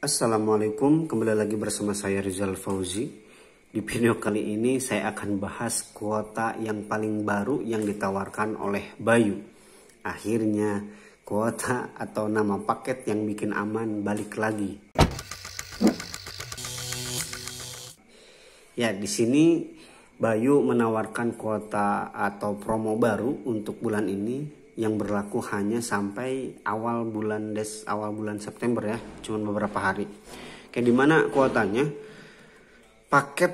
Assalamualaikum, kembali lagi bersama saya Rizal Fauzi. Di video kali ini saya akan bahas kuota yang paling baru yang ditawarkan oleh Bayu. Akhirnya kuota atau nama paket yang bikin aman balik lagi. Ya, di sini Bayu menawarkan kuota atau promo baru untuk bulan ini yang berlaku hanya sampai awal bulan September ya, cuman beberapa hari. Kayak dimana kuotanya, paket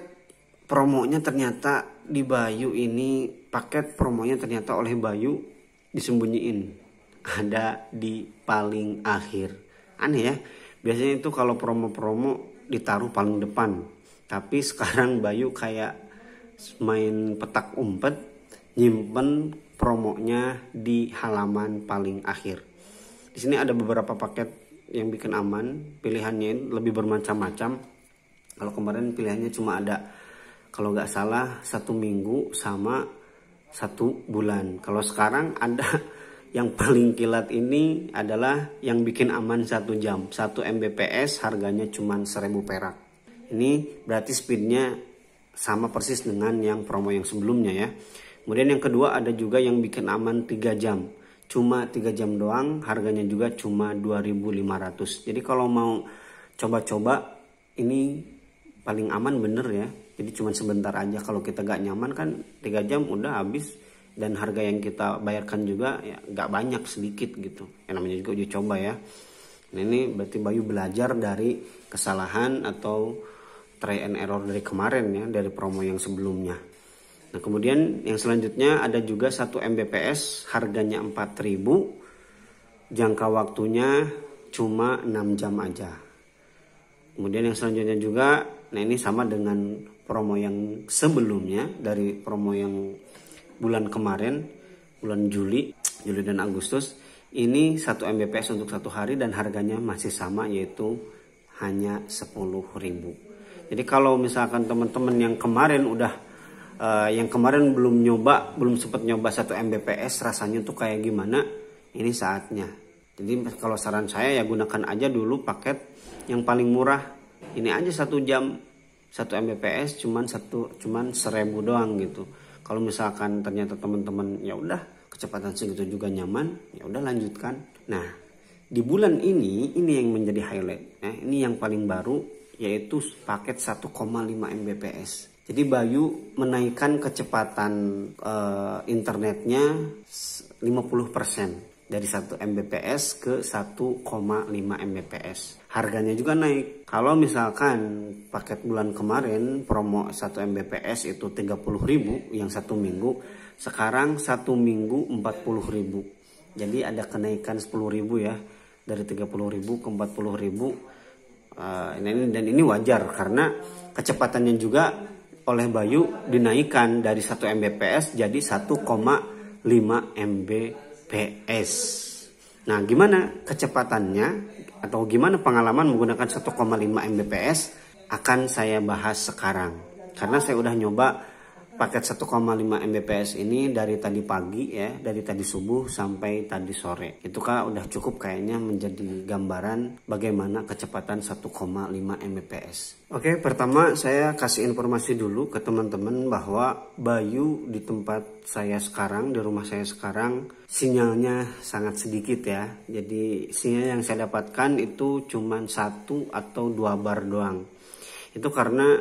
promonya ternyata di Bayu ini, paket promonya ternyata oleh Bayu disembunyiin, ada di paling akhir. Aneh ya, biasanya itu kalau promo-promo ditaruh paling depan, tapi sekarang Bayu kayak main petak umpet, nyimpen promonya di halaman paling akhir. Di sini ada beberapa paket yang bikin aman, pilihannya lebih bermacam-macam. Kalau kemarin pilihannya cuma ada, kalau nggak salah 1 minggu sama 1 bulan. Kalau sekarang ada yang paling kilat ini adalah yang bikin aman 1 jam, 1 Mbps harganya cuma 1.000 perak. Ini berarti speednya sama persis dengan yang promo yang sebelumnya ya. Kemudian yang kedua ada juga yang bikin aman 3 jam. Cuma 3 jam doang, harganya juga cuma 2.500. Jadi kalau mau coba-coba ini paling aman bener ya. Jadi cuma sebentar aja, kalau kita gak nyaman kan 3 jam udah habis. Dan harga yang kita bayarkan juga ya gak banyak, sedikit gitu. Yang namanya juga uji coba ya. Nah, ini berarti Bayu belajar dari kesalahan atau try and error dari kemarin ya, dari promo yang sebelumnya. Nah, kemudian yang selanjutnya ada juga 1 Mbps harganya 4.000, jangka waktunya cuma 6 jam aja. Kemudian yang selanjutnya juga, nah ini sama dengan promo yang sebelumnya, dari promo yang bulan kemarin, bulan Juli dan Agustus. Ini 1 Mbps untuk 1 hari dan harganya masih sama, yaitu hanya 10.000. Jadi kalau misalkan teman-teman yang kemarin belum sempat nyoba 1 Mbps rasanya tuh kayak gimana, ini saatnya. Jadi kalau saran saya ya gunakan aja dulu paket yang paling murah. Ini aja 1 jam 1 Mbps cuman 1.000 doang gitu. Kalau misalkan ternyata teman-teman ya udah kecepatan segitu juga nyaman, ya udah lanjutkan. Nah, di bulan ini yang menjadi highlight. Nah, ini yang paling baru, yaitu paket 1,5 Mbps. Jadi Bayu menaikkan kecepatan internetnya 50% dari 1 Mbps ke 1,5 Mbps. Harganya juga naik. Kalau misalkan paket bulan kemarin promo 1 Mbps itu 30.000 yang 1 minggu, sekarang 1 minggu 40.000. Jadi ada kenaikan 10.000 ya, dari 30.000 ke 40.000. Dan ini wajar karena kecepatannya juga oleh Bayu dinaikkan dari 1 Mbps jadi 1,5 Mbps. Nah, gimana kecepatannya atau gimana pengalaman menggunakan 1,5 Mbps akan saya bahas sekarang. Karena saya udah nyoba paket 1,5 Mbps ini dari tadi pagi ya, dari tadi subuh sampai tadi sore. Itu kan udah cukup kayaknya menjadi gambaran bagaimana kecepatan 1,5 Mbps. Oke, pertama saya kasih informasi dulu ke teman-teman bahwa Bayu di tempat saya sekarang, di rumah saya sekarang, sinyalnya sangat sedikit ya. Jadi sinyal yang saya dapatkan itu cuma 1 atau 2 bar doang. Itu karena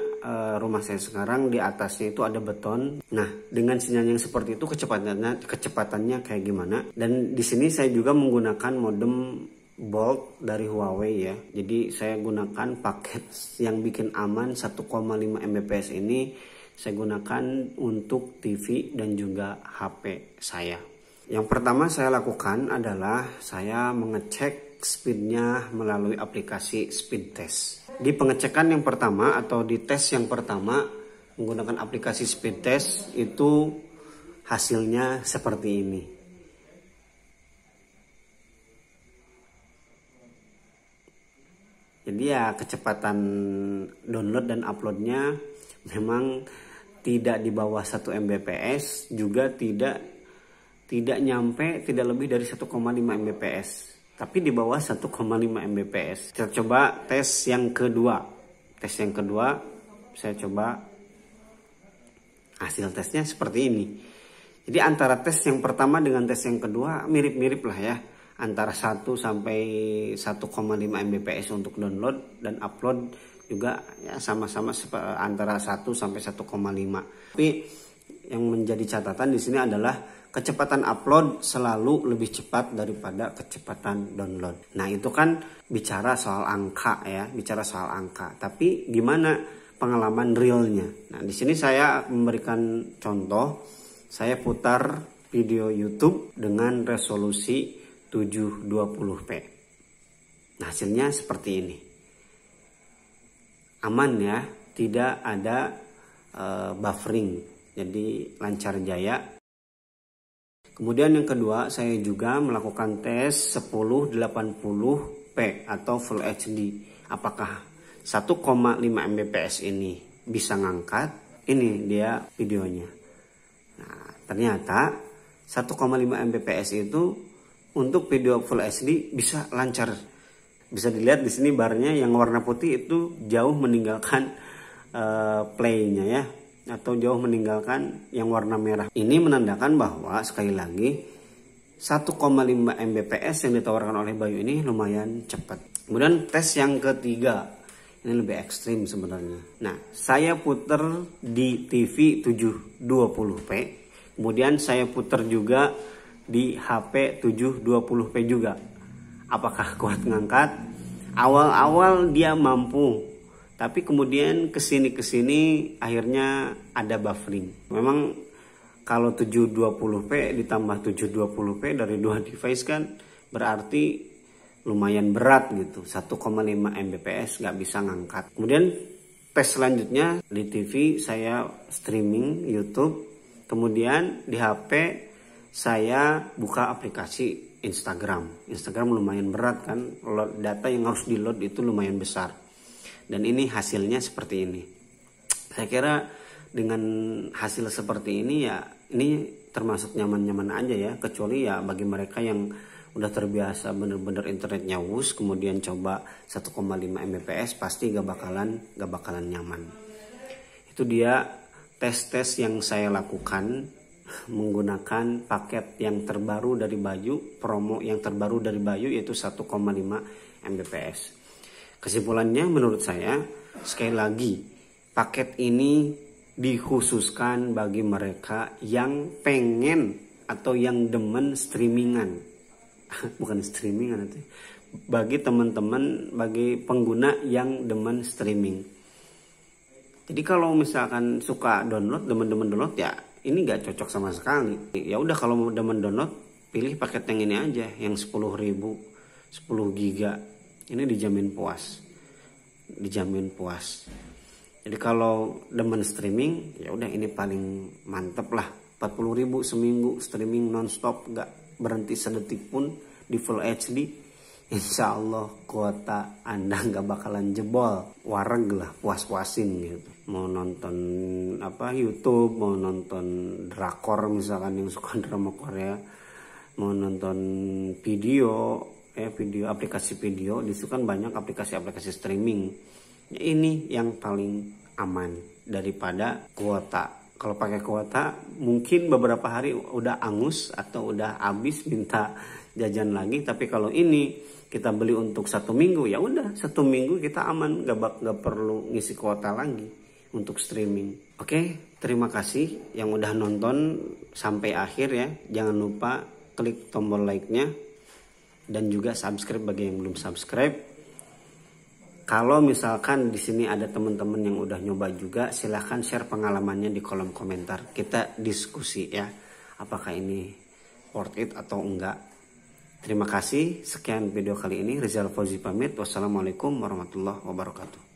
rumah saya sekarang di atasnya itu ada beton. Nah, dengan sinyal yang seperti itu kecepatannya kayak gimana? Dan di sini saya juga menggunakan modem Bolt dari Huawei ya. Jadi saya gunakan paket yang bikin aman 1,5 Mbps ini, saya gunakan untuk TV dan juga HP saya. Yang pertama saya lakukan adalah saya mengecek speednya melalui aplikasi Speed Test. Di pengecekan yang pertama atau di tes yang pertama menggunakan aplikasi Speed Test itu hasilnya seperti ini. Jadi ya kecepatan download dan uploadnya memang tidak di bawah 1 Mbps, juga tidak nyampe, tidak lebih dari 1,5 Mbps. tapi di bawah 1,5 Mbps. Kita coba tes yang kedua. Tes yang kedua saya coba, hasil tesnya seperti ini. Jadi antara tes yang pertama dengan tes yang kedua mirip-mirip lah ya. Antara 1 sampai 1,5 Mbps untuk download, dan upload juga ya sama-sama antara 1 sampai 1,5. Tapi yang menjadi catatan di sini adalah kecepatan upload selalu lebih cepat daripada kecepatan download. Nah, itu kan bicara soal angka ya, bicara soal angka. Tapi gimana pengalaman realnya? Nah, di sini saya memberikan contoh. Saya putar video YouTube dengan resolusi 720p. Nah, hasilnya seperti ini. Aman ya, tidak ada buffering. Jadi lancar jaya. Kemudian yang kedua, saya juga melakukan tes 1080p atau Full HD. Apakah 1,5 Mbps ini bisa ngangkat? Ini dia videonya. Nah, ternyata 1,5 Mbps itu untuk video Full HD bisa lancar. Bisa dilihat di sini barnya yang warna putih itu jauh meninggalkan playnya ya, atau jauh meninggalkan yang warna merah. Ini menandakan bahwa sekali lagi 1,5 Mbps yang ditawarkan oleh Bayu ini lumayan cepat. Kemudian tes yang ketiga, ini lebih ekstrim sebenarnya. Nah, saya puter di TV 720p, kemudian saya puter juga di HP 720p juga. Apakah kuat ngangkat? Awal-awal dia mampu, tapi kemudian kesini akhirnya ada buffering. Memang kalau 720p ditambah 720p dari dua device kan berarti lumayan berat gitu. 1,5 Mbps nggak bisa ngangkat. Kemudian tes selanjutnya di TV saya streaming YouTube. Kemudian di HP saya buka aplikasi Instagram. Instagram lumayan berat kan. Data yang harus di load itu lumayan besar. Dan ini hasilnya seperti ini. Saya kira dengan hasil seperti ini ya, ini termasuk nyaman-nyaman aja ya. Kecuali ya bagi mereka yang udah terbiasa bener-bener internetnya wus, kemudian coba 1,5 Mbps, pasti gak bakalan nyaman. Itu dia tes-tes yang saya lakukan menggunakan paket yang terbaru dari Bayu, promo yang terbaru dari Bayu yaitu 1,5 Mbps. Kesimpulannya menurut saya, sekali lagi, paket ini dikhususkan bagi mereka yang pengen atau yang demen streamingan. Bukan streamingan itu. Bagi teman-teman, bagi pengguna yang demen streaming. Jadi kalau misalkan suka download, demen-demen download ya ini gak cocok sama sekali. Ya udah kalau mau demen download, pilih paket yang ini aja, yang 10.000, 10 giga. Ini dijamin puas. Dijamin puas. Jadi kalau demen streaming, ya udah ini paling mantep lah. 40.000 seminggu streaming nonstop, gak berhenti sedetik pun di Full HD. Insya Allah kuota Anda gak bakalan jebol. Wareg lah, puas-puasin gitu. Mau nonton YouTube, mau nonton drakor misalkan yang suka drama Korea, mau nonton video aplikasi video, di situ kan banyak aplikasi-aplikasi streaming. Ini yang paling aman daripada kuota. Kalau pakai kuota mungkin beberapa hari udah angus atau udah habis minta jajan lagi. Tapi kalau ini kita beli untuk 1 minggu, ya udah 1 minggu kita aman, gak perlu ngisi kuota lagi untuk streaming. Oke, terima kasih yang udah nonton sampai akhir ya. Jangan lupa klik tombol like-nya dan juga subscribe bagi yang belum subscribe. Kalau misalkan di sini ada teman-teman yang udah nyoba juga, silahkan share pengalamannya di kolom komentar. Kita diskusi ya, apakah ini worth it atau enggak. Terima kasih. Sekian video kali ini. Rizal Fauzi pamit. Wassalamualaikum warahmatullahi wabarakatuh.